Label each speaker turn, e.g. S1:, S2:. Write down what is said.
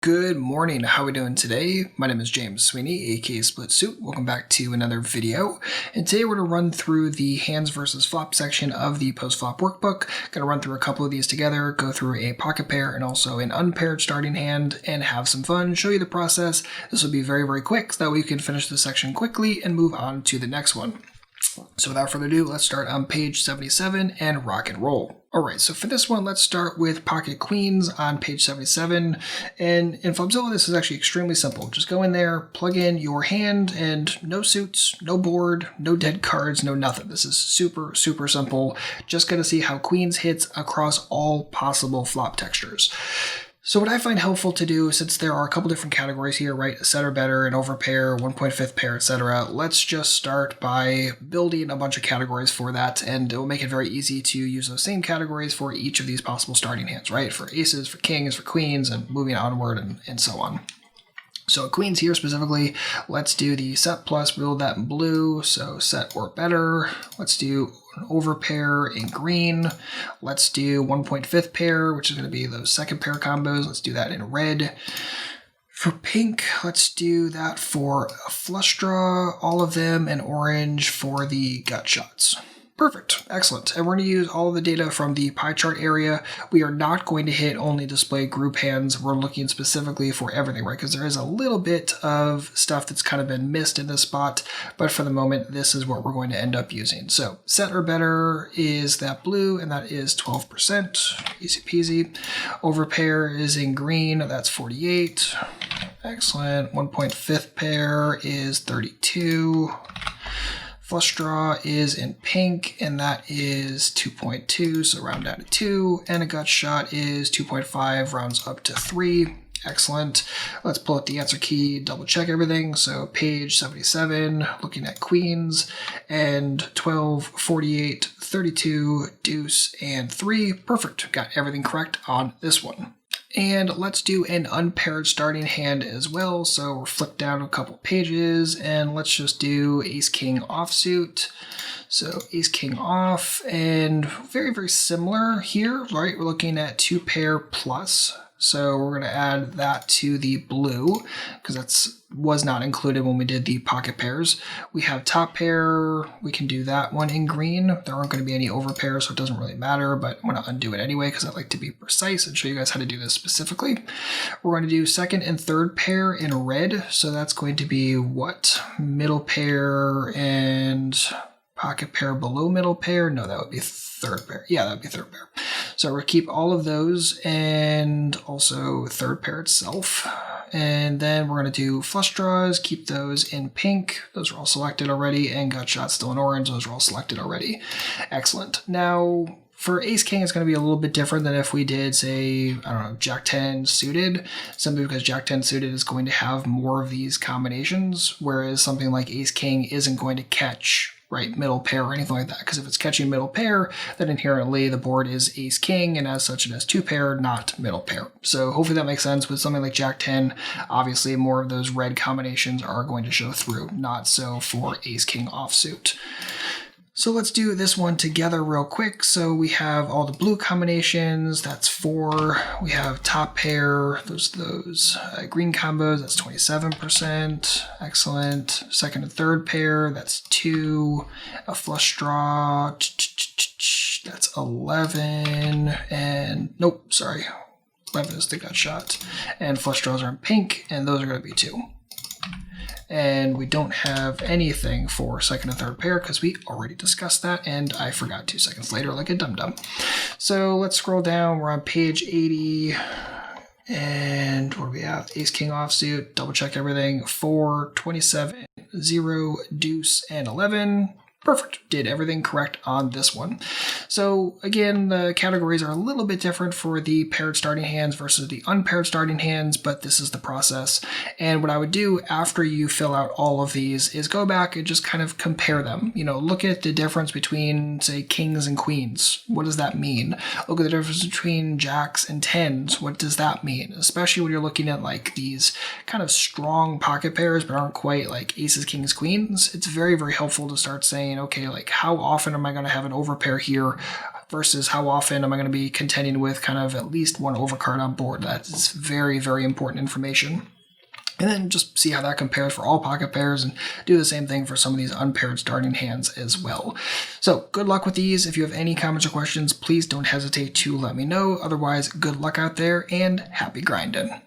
S1: Good morning. How are we doing today? My name is James Sweeney, aka SplitSuit. Welcome back to another video. And today we're going to run through the hands versus flop section of the Postflop workbook. Going to run through a couple of these together, go through a pocket pair and also an unpaired starting hand, and have some fun, show you the process. This will be very, very quick, so that way you can finish this section quickly and move on to the next one. So without further ado, let's start on page 77 and rock and roll. Alright, so for this one, let's start with pocket queens on page 77. And in Flopzilla, this is actually extremely simple. Just go in there, plug in your hand, and no suits, no board, no dead cards, no nothing. This is super, super simple. Just got to see how queens hits across all possible flop textures. So what I find helpful to do, since there are a couple different categories here, right? A set or better, an overpair, 1.5 pair, etc. Let's just start by building a bunch of categories for that, and it will make it very easy to use those same categories for each of these possible starting hands, right? For aces, for kings, for queens, and moving onward and so on. So queens here specifically, let's do the set plus, build that in blue, so set or better. Let's do an overpair in green. Let's do 1.5 pair, which is going to be those second pair combos. Let's do that in red. For pink, let's do that for a flush draw, all of them, and orange for the gut shots. Perfect. Excellent. And we're going to use all of the data from the pie chart area. We are not going to hit only display group hands. We're looking specifically for everything, right? Because there is a little bit of stuff that's kind of been missed in this spot. But for the moment, this is what we're going to end up using. So set or better is that blue, and that is 12%. Easy peasy. Overpair is in green. That's 48. Excellent. 1.5 pair is 32. Flush draw is in pink, and that is 2.2, so round down to 2. And a gut shot is 2.5, rounds up to 3. Excellent. Let's pull out the answer key, double check everything. So page 77, looking at queens, and 12, 48, 32, deuce, and 3. Perfect. Got everything correct on this one. And let's do an unpaired starting hand as well. So we'll flip down a couple pages and let's just do ace king offsuit. So ace king off, and very, very similar here, right? We're looking at 2 pair plus. So we're going to add that to the blue because that was not included when we did the pocket pairs. We have top pair. We can do that one in green. There aren't going to be any over pairs, so it doesn't really matter, but I'm going to undo it anyway because I like to be precise and show you guys how to do this specifically. We're going to do second and third pair in red. So that's going to be what? Middle pair and pocket pair below middle pair? No, that would be third pair. Yeah, that would be third pair. So we'll keep all of those and also third pair itself. And then we're going to do flush draws, keep those in pink. Those are all selected already, and gut shots still in orange. Those are all selected already. Excellent. Now, for ace king, it's going to be a little bit different than if we did, say, I don't know, jack 10 suited, simply because jack 10 suited is going to have more of these combinations, whereas something like ace king isn't going to catch, right, middle pair or anything like that. Because if it's catching middle pair, then inherently the board is ace king, and as such it has 2 pair, not middle pair. So hopefully that makes sense. With something like jack 10, obviously more of those red combinations are going to show through, not so for ace king offsuit. So let's do this one together real quick. So we have all the blue combinations, that's 4. We have top pair, those green combos, that's 27%. Excellent. Second and third pair, that's 2. A flush draw, that's 11. And nope, sorry, 11 is the gut shot. And flush draws are in pink, and those are going to be 2. And we don't have anything for second and third pair because we already discussed that, and I forgot 2 seconds later like a dum-dum. So let's scroll down. We're on page 80. And what do we have? Ace king offsuit, double check everything. 4, 27, 0, deuce, and 11. Perfect. Did everything correct on this one. So again, the categories are a little bit different for the paired starting hands versus the unpaired starting hands, but this is the process. And what I would do after you fill out all of these is go back and just kind of compare them. You know, look at the difference between, say, kings and queens. What does that mean? Look at the difference between jacks and tens. What does that mean? Especially when you're looking at like these kind of strong pocket pairs, but aren't quite like aces, kings, queens. It's very, very helpful to start saying, okay, like how often am I going to have an overpair here? versus how often am I going to be contending with kind of at least one overcard on board. That's very, very important information. And then just see how that compares for all pocket pairs and do the same thing for some of these unpaired starting hands as well. So good luck with these. If you have any comments or questions, please don't hesitate to let me know. Otherwise, good luck out there and happy grinding.